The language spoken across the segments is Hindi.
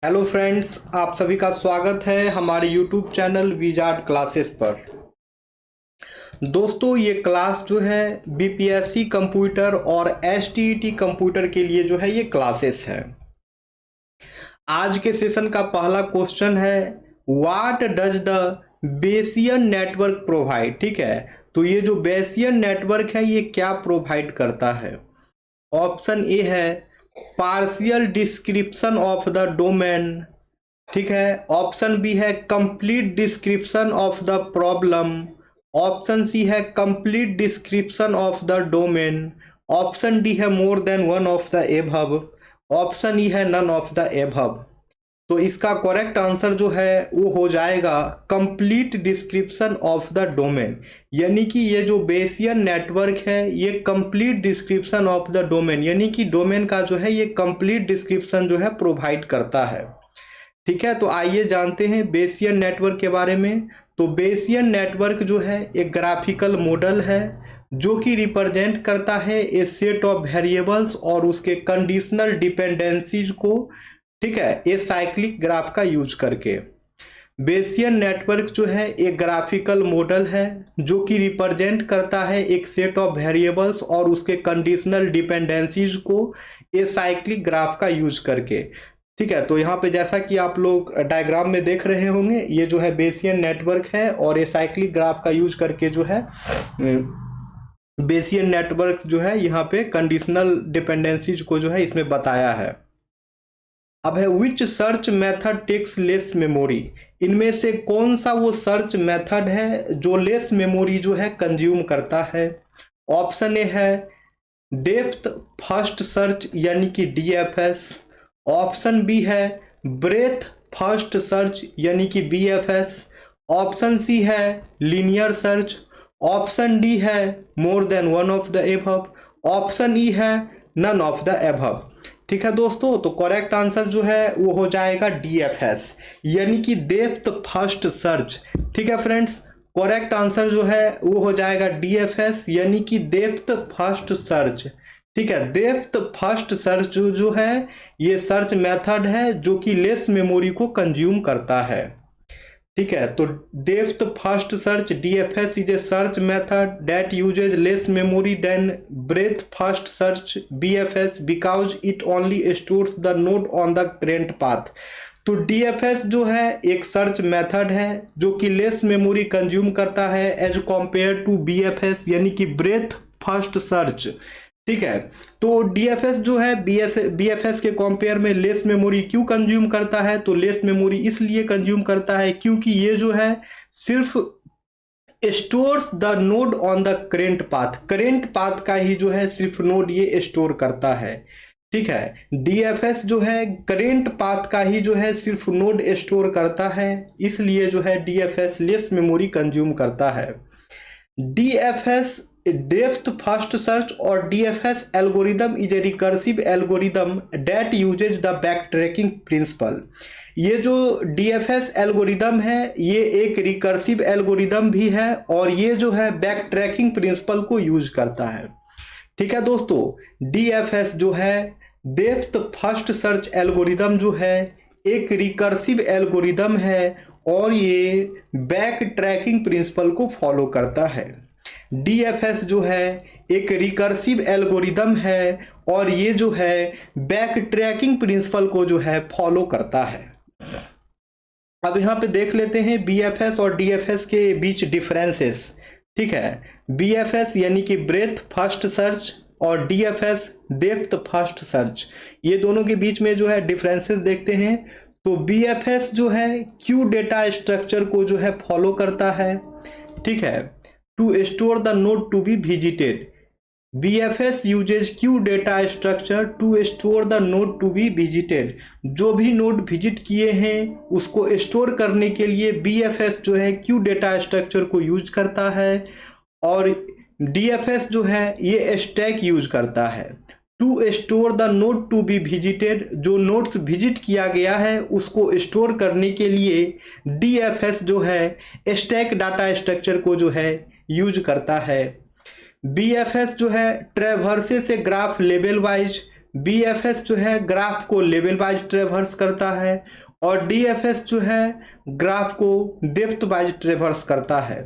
हेलो फ्रेंड्स, आप सभी का स्वागत है हमारे यूट्यूब चैनल विजार्ड क्लासेस पर। दोस्तों, ये क्लास जो है बीपीएससी कंप्यूटर और एसटीईटी कंप्यूटर के लिए जो है ये क्लासेस है। आज के सेशन का पहला क्वेश्चन है, what does the Bayesian network provide. ठीक है, तो ये जो बेसियन नेटवर्क है ये क्या प्रोवाइड करता है। ऑप्शन ए है partial description of the domain. ठीक है, ऑप्शन बी है complete description of the problem. Option C है complete description of the domain. Option D है more than one of the above. Option E है नन ऑफ द एभव। तो इसका करेक्ट आंसर जो है वो हो जाएगा complete description of the domain. यानी कि ये जो बेसियन नेटवर्क है ये complete description of the domain, यानी कि डोमेन का जो है ये कंप्लीट डिस्क्रिप्शन जो है प्रोवाइड करता है। ठीक है, तो आइए जानते हैं बेसियन नेटवर्क के बारे में। तो बेसियन नेटवर्क जो है एक ग्राफिकल मॉडल है जो कि रिप्रेजेंट करता है ए सेट ऑफ वेरिएबल्स और उसके कंडीशनल डिपेंडेंसीज को। ठीक है, ये साइक्लिक ग्राफ का यूज करके बेसियन नेटवर्क जो है एक ग्राफिकल मॉडल है जो कि रिप्रेजेंट करता है एक सेट ऑफ वेरिएबल्स और उसके कंडीशनल डिपेंडेंसीज को ए साइक्लिक ग्राफ का यूज करके। ठीक है, तो यहाँ पे जैसा कि आप लोग डायग्राम में देख रहे होंगे, ये जो है बेसियन नेटवर्क है और ये साइक्लिक ग्राफ का यूज करके जो है बेसियन नेटवर्क जो है यहाँ पे कंडीशनल डिपेंडेंसीज को जो है इसमें बताया है। अब है which search method takes less memory. इनमें से कौन सा वो सर्च मेथड है जो लेस मेमोरी जो है कंज्यूम करता है। ऑप्शन ए है डेप्थ फर्स्ट सर्च यानी कि डीएफएस। ऑप्शन बी है ब्रेथ फर्स्ट सर्च यानी कि बीएफएस। ऑप्शन सी है लीनियर सर्च। ऑप्शन डी है more than one of the above. Option E है नन ऑफ द एबव। ठीक है दोस्तों, तो करेक्ट आंसर जो है वो हो जाएगा डीएफएस यानी कि डेप्थ फर्स्ट सर्च। ठीक है फ्रेंड्स, करेक्ट आंसर जो है वो हो जाएगा डीएफएस यानी कि डेप्थ फर्स्ट सर्च। ठीक है, डेप्थ फर्स्ट सर्च जो है ये सर्च मेथड है जो कि लेस मेमोरी को कंज्यूम करता है। ठीक है, तो depth first search DFS is a search method that uses less memory than breadth first search BFS because it only stores the node on the current path. तो डीएफएस जो है एक सर्च मेथड है जो कि लेस मेमोरी कंज्यूम करता है एज कॉम्पेयर टू बीएफएस यानी कि ब्रेथ फर्स्ट सर्च। ठीक है, तो डीएफएस जो है बीएफएस के कंपेयर में लेस मेमोरी क्यों कंज्यूम करता है। तो लेस मेमोरी इसलिए कंज्यूम करता है क्योंकि ये जो है सिर्फ stores the node on the current path का ही जो है सिर्फ नोड ये स्टोर करता है। ठीक है, डीएफएस जो है करेंट पाथ का ही जो है सिर्फ नोड स्टोर करता है, इसलिए जो है डीएफएस लेस मेमोरी कंज्यूम करता है। डीएफएस डेप्थ फर्स्ट सर्च और DFS algorithm is a recursive algorithm that uses the back tracking principle. ये जो डीएफएस एल्गोरिदम है ये एक रिकर्सिव एल्गोरिदम भी है और ये जो है बैक ट्रैकिंग प्रिंसिपल को यूज करता है। ठीक है दोस्तों, डीएफएस जो है डेप्थ फर्स्ट सर्च एल्गोरिदम जो है एक रिकर्सिव एल्गोरिदम है और ये बैक ट्रैकिंग प्रिंसिपल को फॉलो करता है। डीएफएस जो है एक रिकर्सिव एल्गोरिदम है और ये जो है बैक ट्रैकिंग प्रिंसिपल को जो है फॉलो करता है। अब यहाँ पे देख लेते हैं बीएफएस और डीएफएस के बीच डिफरेंसेस। ठीक है, बीएफएस यानी कि ब्रेथ फर्स्ट सर्च और डीएफएस डेप्थ फर्स्ट सर्च, ये दोनों के बीच में जो है डिफरेंसेस देखते हैं। तो बीएफएस जो है क्यू डेटा स्ट्रक्चर को जो है फॉलो करता है। ठीक है, to store the node to be visited. BFS uses queue data structure to store the node to be visited. जो भी नोड विजिट किए हैं उसको स्टोर करने के लिए बीएफएस जो है क्यू डेटा स्ट्रक्चर को यूज करता है और डीएफएस जो है ये स्टैक यूज करता है to store the node to be visited. जो नोड्स विजिट किया गया है उसको स्टोर करने के लिए डीएफएस जो है स्टैक डाटा स्ट्रक्चर को जो है यूज करता है। बीएफएस जो है ट्रैवर्सेस से ग्राफ लेवल वाइज BFS जो है ग्राफ को लेवल वाइज ट्रेवर्स करता है और DFS जो है ग्राफ को डेप्थ वाइज ट्रेवर्स करता है।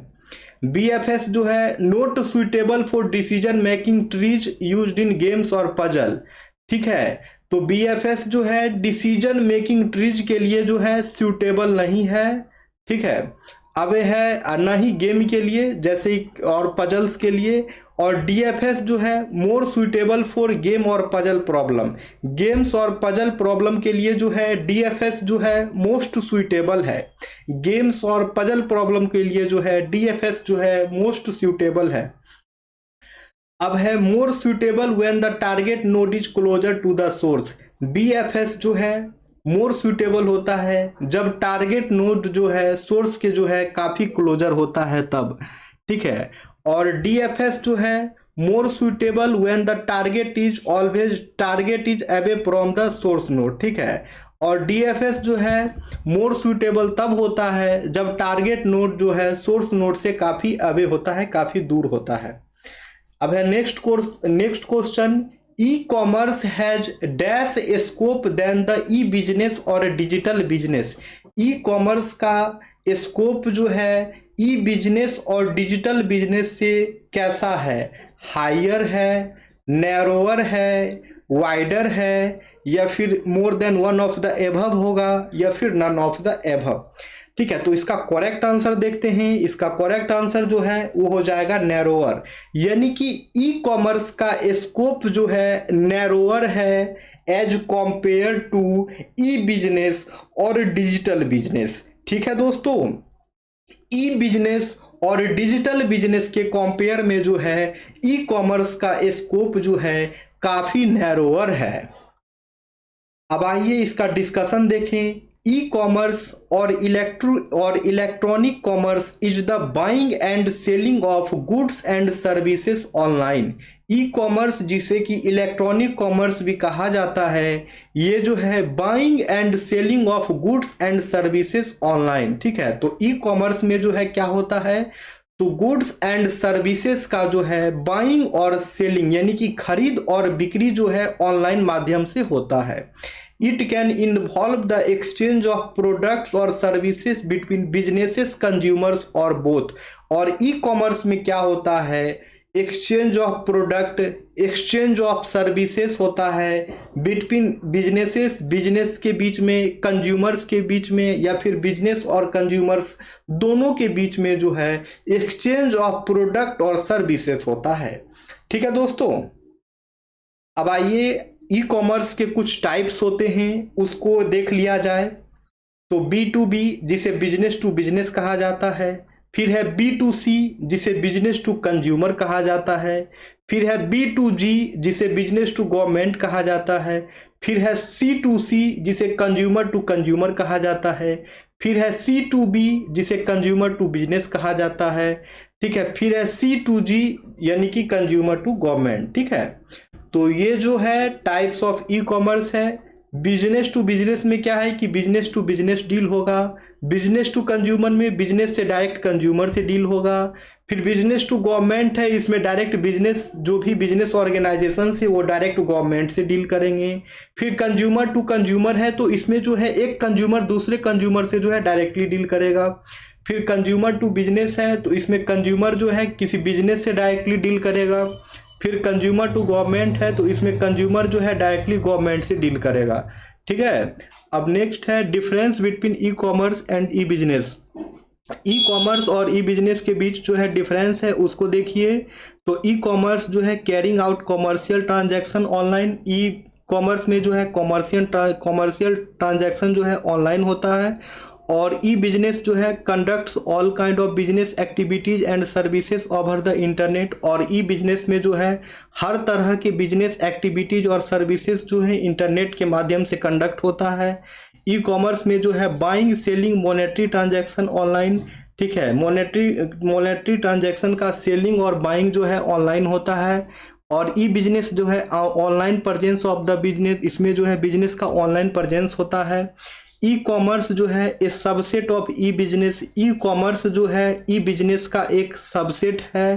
BFS जो है note suitable for decision making trees used in games और पजल, ठीक है। तो BFS जो है डिसीजन मेकिंग ट्रीज के लिए जो है सूटेबल नहीं है, ठीक है। अब है ना ही गेम के लिए जैसे और पजल्स के लिए। और DFS जो है मोर सुइटेबल फॉर गेम और पजल प्रॉब्लम, गेम्स और पजल प्रॉब्लम के लिए जो है DFS जो है मोस्ट सुइटेबल है। गेम्स और पजल प्रॉब्लम के लिए जो है DFS जो है मोस्ट सुइटेबल है। अब है more suitable when the target node is closer to the source. BFS जो है मोर सुइटेबल होता है जब टारगेट नोड जो है सोर्स के जो है काफ़ी क्लोजर होता है तब, ठीक है। और DFS जो है more suitable when the target is away from the source node, ठीक है। और DFS जो है मोर सुइटेबल तब होता है जब टारगेट नोड जो है सोर्स नोड से काफ़ी अवे होता है, काफ़ी दूर होता है। अब है next question, ecommerce has dash scope than the e business और डिजिटल बिजनेस। ई-कॉमर्स का स्कोप जो है ई बिजनेस और डिजिटल बिजनेस से कैसा है? हायर है, नैरोअर है, वाइडर है, या फिर मोर than one of the above होगा, या फिर नन ऑफ द एभव, ठीक है। तो इसका करेक्ट आंसर देखते हैं। इसका करेक्ट आंसर जो है वो हो जाएगा नैरोअर, यानी कि ई कॉमर्स का स्कोप जो है नैरोअर है as compared to e business और डिजिटल बिजनेस, ठीक है दोस्तों। ई बिजनेस और डिजिटल बिजनेस के कंपेयर में जो है ई कॉमर्स का स्कोप जो है काफी नैरोअर है। अब आइए इसका डिस्कशन देखें। ई कॉमर्स और electronic commerce is the buying and selling of goods and services online. E commerce जिसे कि इलेक्ट्रॉनिक कॉमर्स भी कहा जाता है, ये जो है buying and selling of goods and services online, ठीक है। तो ई कॉमर्स में जो है क्या होता है, तो गुड्स एंड सर्विसेज का जो है बाइंग और सेलिंग यानी कि खरीद और बिक्री जो है ऑनलाइन माध्यम से होता है। It can involve the exchange of products और सर्विसेज बिटवीन बिजनेसेस, कंज्यूमर्स और बोथ। और ई कॉमर्स में क्या होता है, exchange of product, exchange of services होता है बिटवीन बिजनेसेस, बिजनेस के बीच में, कंज्यूमर्स के बीच में, या फिर बिजनेस और कंज्यूमर्स दोनों के बीच में जो है एक्सचेंज ऑफ प्रोडक्ट और सर्विसेज होता है, ठीक है दोस्तों। अब आइए ई कॉमर्स के कुछ टाइप्स होते हैं उसको देख लिया जाए। तो B2B जिसे बिजनेस टू बिजनेस कहा जाता है, फिर है B2C जिसे बिजनेस टू कंज्यूमर कहा जाता है, फिर है B2G जिसे बिजनेस टू गवर्नमेंट कहा जाता है, फिर है C2C जिसे कंज्यूमर टू कंज्यूमर कहा जाता है, फिर है C2B जिसे कंज्यूमर टू बिजनेस कहा जाता है, ठीक है। फिर है C2G यानी कि कंज्यूमर टू गवर्नमेंट, ठीक है। तो ये जो है टाइप्स ऑफ ई कॉमर्स है। बिजनेस टू बिजनेस में क्या है कि बिजनेस टू बिजनेस डील होगा, बिजनेस टू कंज्यूमर में बिजनेस से डायरेक्ट कंज्यूमर से डील होगा, फिर बिजनेस टू गवर्नमेंट है, इसमें डायरेक्ट बिजनेस जो भी बिजनेस ऑर्गेनाइजेशन से वो डायरेक्ट गवर्नमेंट से डील करेंगे। फिर कंज्यूमर टू कंज्यूमर है, तो इसमें जो है एक कंज्यूमर दूसरे कंज्यूमर से जो है डायरेक्टली डील करेगा। फिर कंज्यूमर टू बिजनेस है, तो इसमें कंज्यूमर जो है किसी बिजनेस से डायरेक्टली डील करेगा। फिर कंज्यूमर टू गवर्नमेंट है, तो इसमें कंज्यूमर जो है डायरेक्टली गवर्नमेंट से डील करेगा, ठीक है। अब नेक्स्ट है difference between e commerce and E business. E commerce और ई बिजनेस के बीच जो है डिफरेंस है उसको देखिए। तो ई कॉमर्स जो है carrying out commercial transaction online, e commerce में जो है कॉमर्शियल ट्रांजैक्शन जो है ऑनलाइन होता है। और ई बिजनेस जो है conducts all kind of business activities and services over the internet. और ई बिजनेस में जो है हर तरह के बिजनेस एक्टिविटीज और सर्विसेज जो है इंटरनेट के माध्यम से कंडक्ट होता है। ई कॉमर्स में जो है buying, selling, monetary transaction online, ठीक है। मॉनेटरी ट्रांजैक्शन का सेलिंग और बाइंग जो है ऑनलाइन होता है। और ई बिजनेस जो है online presence of the business, इसमें जो है बिजनेस का ऑनलाइन प्रेजेंस होता है। ई कॉमर्स जो है a subset of e business, e commerce जो है ई बिजनेस का एक सबसेट है।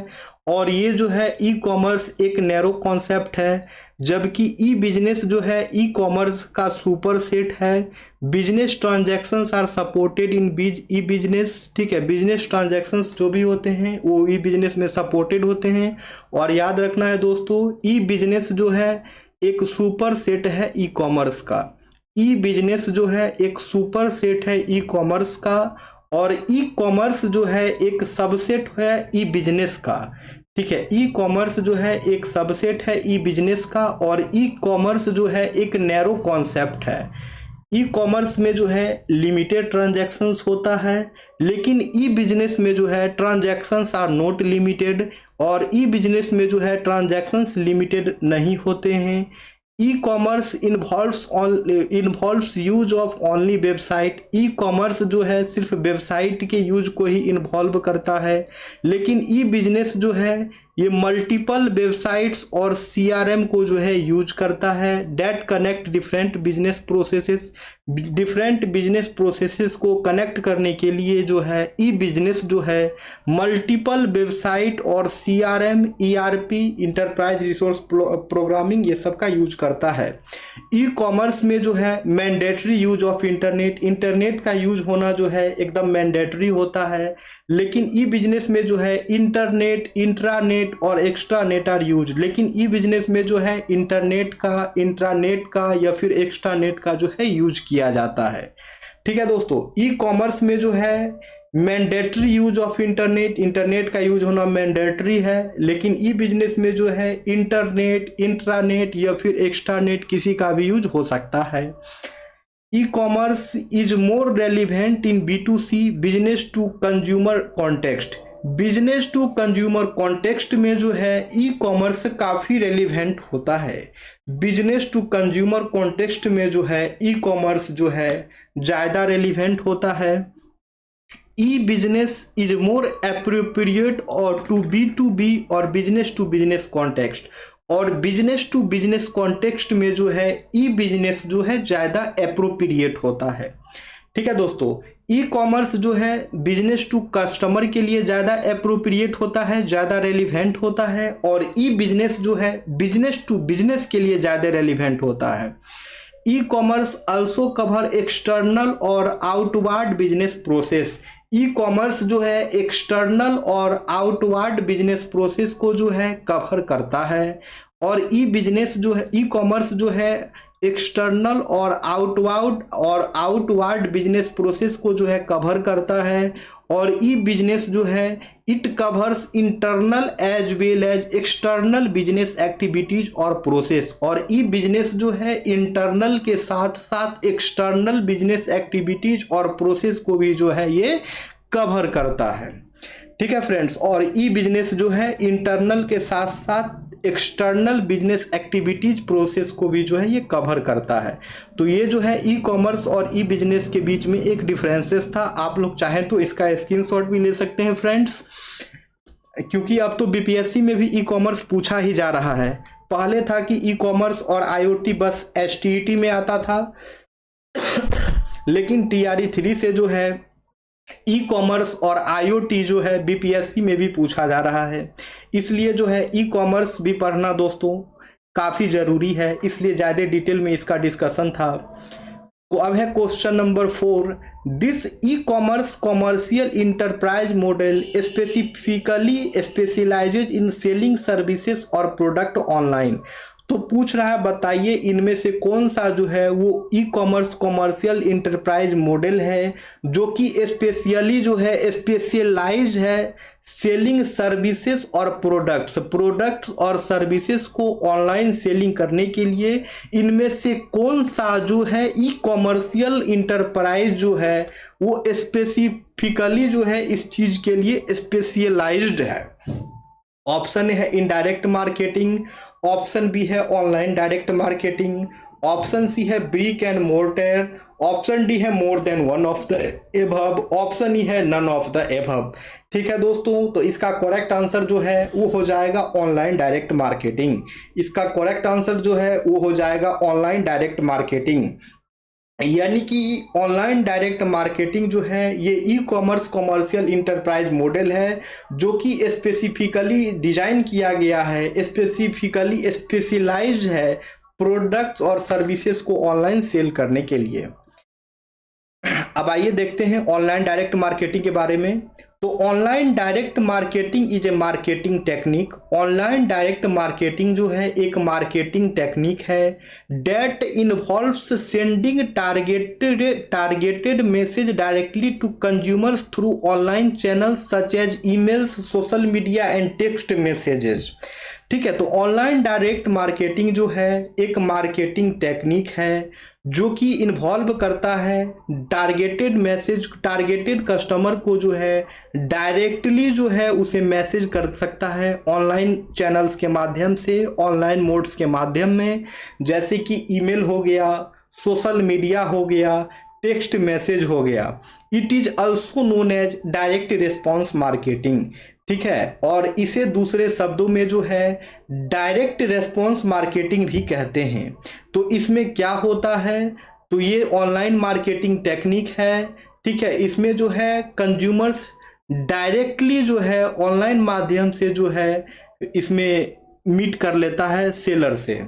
और ये जो है ई कॉमर्स एक नैरो कॉन्सेप्ट है, जबकि ई बिजनेस जो है ई कॉमर्स का सुपर सेट है। Business transactions are supported in e business, ठीक है, बिजनेस ट्रांजैक्शंस जो भी होते हैं वो ई बिजनेस में सपोर्टेड होते हैं। और याद रखना है दोस्तों, ई बिजनेस जो है एक सुपर सेट है ई कॉमर्स का। ई बिजनेस जो है एक सुपर सेट है ई कॉमर्स का, और ई कॉमर्स जो है एक सबसेट है ई बिजनेस का, ठीक है। ई कॉमर्स जो है एक सबसेट है ई बिजनेस का, और ई कॉमर्स जो है एक नैरो कॉन्सेप्ट है। ई कॉमर्स में जो है लिमिटेड ट्रांजैक्शंस होता है, लेकिन ई बिजनेस में जो है ट्रांजैक्शंस आर नॉट लिमिटेड, और ई बिजनेस में जो है ट्रांजैक्शंस लिमिटेड नहीं होते हैं। E commerce involves use of only website. E commerce जो है सिर्फ वेबसाइट के यूज को ही इन्वॉल्व करता है, लेकिन ई बिजनेस जो है ये मल्टीपल वेबसाइट्स और सीआरएम को जो है यूज करता है, that connect different business processes. Different business processes को कनेक्ट करने के लिए जो है ई बिजनेस जो है मल्टीपल वेबसाइट और CRM, ERP, enterprise resource programming, ये सब का यूज करता है। ई कॉमर्स में जो है mandatory use of internet, internet का यूज होना जो है एकदम मैंडेटरी होता है, लेकिन ई बिजनेस में जो है इंटरनेट, इंट्रानेट और एक्स्ट्रा नेट आर यूज। लेकिन ई बिजनेस में जो है इंटरनेट का, इंट्रानेट का या फिर एक्स्ट्रा नेट का जो है यूज किया जाता है, ठीक है दोस्तों। ई कॉमर्स में जो है mandatory use of internet, internet का यूज होना मैंडेटरी है, लेकिन ई बिजनेस में जो है इंटरनेट, इंट्रानेट या फिर एक्स्ट्रा नेट किसी का भी यूज हो सकता है। E commerce is more relevant in B2C, business to consumer context. Business to consumer context में जो है ई कॉमर्स काफ़ी रेलिवेंट होता है। बिजनेस टू कंज्यूमर कॉन्टेक्स्ट में जो है ई कॉमर्स जो है ज़्यादा रेलिवेंट होता है। E business is more appropriate और टू B2B और बिजनेस टू बिजनेस कॉन्टेक्स्ट, और बिजनेस टू बिजनेस कॉन्टेक्स्ट में जो है ई बिजनेस जो है ज़्यादा एप्रोप्रिएट होता है, ठीक है दोस्तों। ई कॉमर्स जो है बिजनेस टू कस्टमर के लिए ज़्यादा एप्रोप्रिएट होता है, ज़्यादा रेलिवेंट होता है, और ई बिजनेस जो है बिजनेस टू बिजनेस के लिए ज़्यादा रेलिवेंट होता है। E commerce also cover external और outward business process. E commerce जो है एक्सटर्नल और आउटवर्ड बिजनेस प्रोसेस को जो है कवर करता है, और ई बिजनेस जो है ई कॉमर्स जो है एक्सटर्नल और आउटवर्ड बिजनेस प्रोसेस को जो है कवर करता है, और ई बिजनेस जो है it covers internal as well as external business activities और प्रोसेस। और ई बिजनेस जो है इंटरनल के साथ साथ एक्सटर्नल बिजनेस एक्टिविटीज और प्रोसेस को भी जो है ये कवर करता है, ठीक है फ्रेंड्स। और ई बिजनेस जो है इंटरनल के साथ साथ एक्सटर्नल बिजनेस एक्टिविटीज प्रोसेस को भी जो है ये कवर करता है। तो ये जो है ई कॉमर्स और ई बिजनेस के बीच में एक डिफरेंसेस था। आप लोग चाहें तो इसका स्क्रीनशॉट भी ले सकते हैं फ्रेंड्स, क्योंकि अब तो बीपीएससी में भी ई कॉमर्स पूछा ही जा रहा है। पहले था कि ई कॉमर्स और आईओटी बस एसटीईटी में आता था, लेकिन टीआरई 3 से जो है ई कॉमर्स और आईओटी जो है बीपीएससी में भी पूछा जा रहा है। इसलिए जो है ई कॉमर्स भी पढ़ना दोस्तों काफ़ी ज़रूरी है, इसलिए ज़्यादा डिटेल में इसका डिस्कशन था। तो अब है question number 4। This e commerce commercial enterprise model specifically specialises in selling services और प्रोडक्ट ऑनलाइन। तो पूछ रहा है बताइए इनमें से कौन सा जो है वो e commerce commercial enterprise model है जो कि स्पेशली जो है स्पेशलाइज्ड है सेलिंग सर्विसेज और प्रोडक्ट्स और सर्विसेज को ऑनलाइन सेलिंग करने के लिए। इनमें से कौन सा जो है ई कॉमर्शियल इंटरप्राइज जो है वो स्पेसिफिकली जो है इस चीज़ के लिए स्पेशलाइज्ड है। ऑप्शन है इनडायरेक्ट मार्केटिंग, ऑप्शन बी है online direct marketing, option C है brick and mortar, option D है more than one of the above, option E है नन ऑफ द एबव। ठीक है दोस्तों, तो इसका करेक्ट आंसर जो है वो हो जाएगा ऑनलाइन डायरेक्ट मार्केटिंग। इसका करेक्ट आंसर जो है वो हो जाएगा ऑनलाइन डायरेक्ट मार्केटिंग। यानी कि ऑनलाइन डायरेक्ट मार्केटिंग जो है ये e commerce commercial enterprise model है, जो कि स्पेसिफिकली डिजाइन किया गया है, स्पेसिफिकली स्पेशलाइज्ड है प्रोडक्ट्स और सर्विसेज को ऑनलाइन सेल करने के लिए। अब आइए देखते हैं ऑनलाइन डायरेक्ट मार्केटिंग के बारे में। तो online direct marketing is a marketing technique. Online direct marketing जो है एक मार्केटिंग टेक्निक है that involves sending targeted message directly to consumers through online channels such as emails, social media and text messages. ठीक है, तो ऑनलाइन डायरेक्ट मार्केटिंग जो है एक मार्केटिंग टेक्निक है जो कि इन्वॉल्व करता है टारगेटेड मैसेज, टारगेटेड कस्टमर को जो है डायरेक्टली जो है उसे मैसेज कर सकता है ऑनलाइन चैनल्स के माध्यम से, ऑनलाइन मोड्स के माध्यम में, जैसे कि ईमेल हो गया, सोशल मीडिया हो गया, टेक्स्ट मैसेज हो गया। It is also known as direct response marketing. ठीक है, और इसे दूसरे शब्दों में जो है डायरेक्ट रेस्पॉन्स मार्केटिंग भी कहते हैं। तो इसमें क्या होता है, तो ये ऑनलाइन मार्केटिंग टेक्निक है। ठीक है, इसमें जो है कंज्यूमर्स डायरेक्टली जो है ऑनलाइन माध्यम से जो है इसमें मीट कर लेता है सेलर से।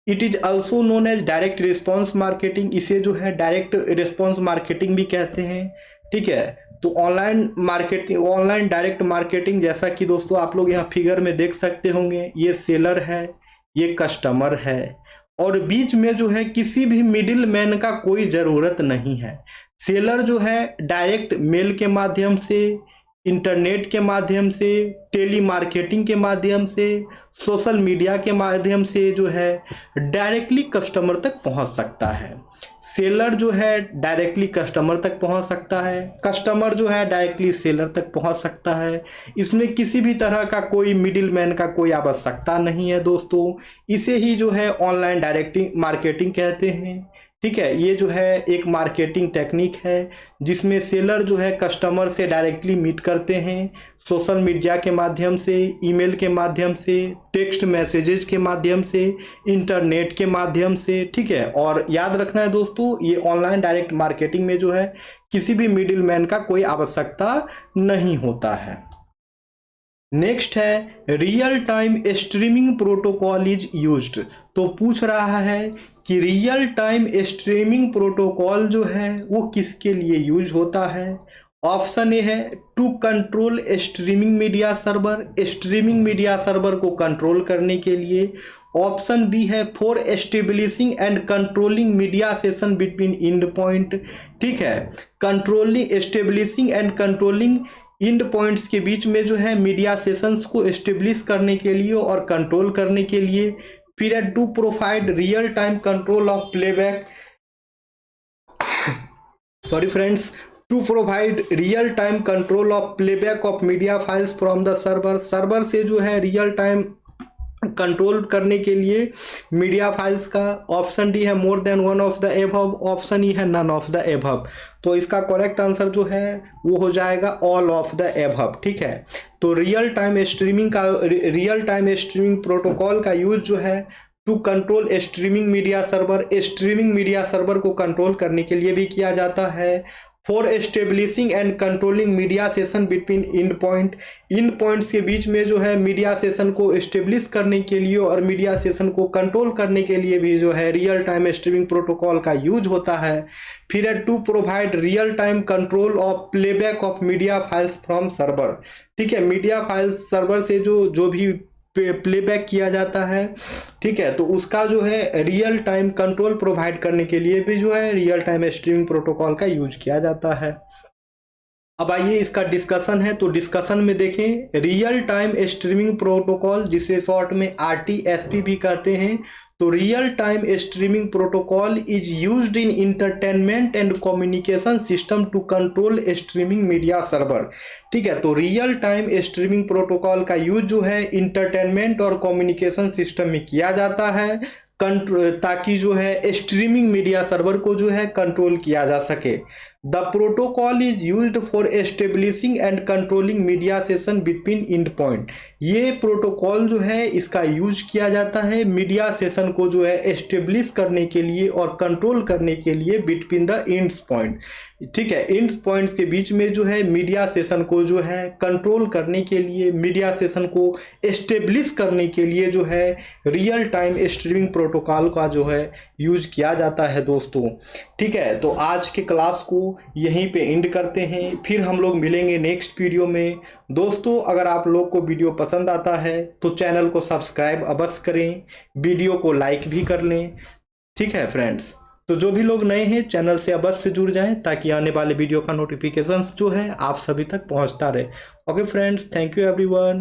It is also known as direct response marketing. इसे जो है डायरेक्ट रिस्पॉन्स मार्केटिंग भी कहते हैं। ठीक है, तो online marketing, online direct marketing, जैसा कि दोस्तों आप लोग यहाँ फिगर में देख सकते होंगे, ये सेलर है, ये कस्टमर है, और बीच में जो है किसी भी मिडिल मैन का कोई ज़रूरत नहीं है। सेलर जो है डायरेक्ट मेल के माध्यम से, इंटरनेट के माध्यम से, टेली मार्केटिंग के माध्यम से, सोशल मीडिया के माध्यम से जो है डायरेक्टली कस्टमर तक पहुंच सकता है। सेलर जो है डायरेक्टली कस्टमर तक पहुंच सकता है, कस्टमर जो है डायरेक्टली सेलर तक पहुंच सकता है। इसमें किसी भी तरह का कोई मिडिल मैन का कोई आवश्यकता नहीं है दोस्तों। इसे ही जो है ऑनलाइन डायरेक्टिंग मार्केटिंग कहते हैं। ठीक है, ये जो है एक मार्केटिंग टेक्निक है जिसमें सेलर जो है कस्टमर से डायरेक्टली मीट करते हैं, सोशल मीडिया के माध्यम से, ईमेल के माध्यम से, टेक्स्ट मैसेजेस के माध्यम से, इंटरनेट के माध्यम से। ठीक है, और याद रखना है दोस्तों, ये ऑनलाइन डायरेक्ट मार्केटिंग में जो है किसी भी मिडिल मैन का कोई आवश्यकता नहीं होता है। नेक्स्ट है real time streaming protocol is used. तो पूछ रहा है कि रियल टाइम स्ट्रीमिंग प्रोटोकॉल जो है वो किसके लिए यूज होता है। ऑप्शन ए है to control streaming media server, streaming media server को कंट्रोल करने के लिए। ऑप्शन बी है for establishing and controlling media session between end point. ठीक है, controlling, establishing and controlling end points के बीच में जो है मीडिया सेशंस को एस्टेब्लिश करने के लिए और कंट्रोल करने के लिए। फिर to provide real time control of playback, sorry friends, to provide real time control of playback of media files from the server. Server से जो है रियल टाइम कंट्रोल करने के लिए मीडिया फाइल्स का। ऑप्शन डी है more than one of the above, option E है नन ऑफ द एबव। तो इसका करेक्ट आंसर जो है वो हो जाएगा ऑल ऑफ द एबव। ठीक है, तो रियल टाइम स्ट्रीमिंग प्रोटोकॉल का यूज जो है to control streaming media server, streaming media server को कंट्रोल करने के लिए भी किया जाता है। For establishing and controlling media session between end point, end points के बीच में जो है मीडिया सेशन को एस्टेब्लिश करने के लिए और मीडिया सेशन को कंट्रोल करने के लिए भी जो है रियल टाइम स्ट्रीमिंग प्रोटोकॉल का यूज होता है। फिर to provide real time control of playback of media files from server. ठीक है, मीडिया फाइल्स सर्वर से जो भी प्लेबैक किया जाता है, ठीक है, तो उसका जो है रियल टाइम कंट्रोल प्रोवाइड करने के लिए भी जो है रियल टाइम स्ट्रीमिंग प्रोटोकॉल का यूज किया जाता है। अब आइए इसका डिस्कशन है, तो डिस्कशन में देखें रियल टाइम स्ट्रीमिंग प्रोटोकॉल, जिसे शॉर्ट में RTSP भी कहते हैं। तो real time streaming protocol is used in entertainment and communication system to control streaming media server. ठीक है, तो रियल टाइम स्ट्रीमिंग प्रोटोकॉल का यूज जो है इंटरटेनमेंट और कम्युनिकेशन सिस्टम में किया जाता है ताकि जो है स्ट्रीमिंग मीडिया सर्वर को जो है कंट्रोल किया जा सके। The protocol is used for establishing and controlling media session between end point. ये प्रोटोकॉल जो है इसका यूज किया जाता है मीडिया सेशन को जो है एस्टेब्लिश करने के लिए और कंट्रोल करने के लिए बिटवीन द एंड्स पॉइंट। ठीक है, एंड्स पॉइंट्स के बीच में जो है मीडिया सेशन को जो है कंट्रोल करने के लिए, मीडिया सेशन को एस्टेब्लिश करने के लिए जो है रियल टाइम स्ट्रीमिंग प्रोटोकॉल का जो है यूज किया जाता है दोस्तों। ठीक है, तो आज के क्लास को यहीं पे एंड करते हैं, फिर हम लोग मिलेंगे नेक्स्ट वीडियो में। दोस्तों अगर आप लोग को वीडियो पसंद आता है तो चैनल को सब्सक्राइब अवश्य करें, वीडियो को लाइक भी कर लें। ठीक है फ्रेंड्स, तो जो भी लोग नए हैं चैनल से अवश्य जुड़ जाएं ताकि आने वाले वीडियो का नोटिफिकेशंस जो है आप सभी तक पहुंचता रहे। Okay friends, thank you everyone.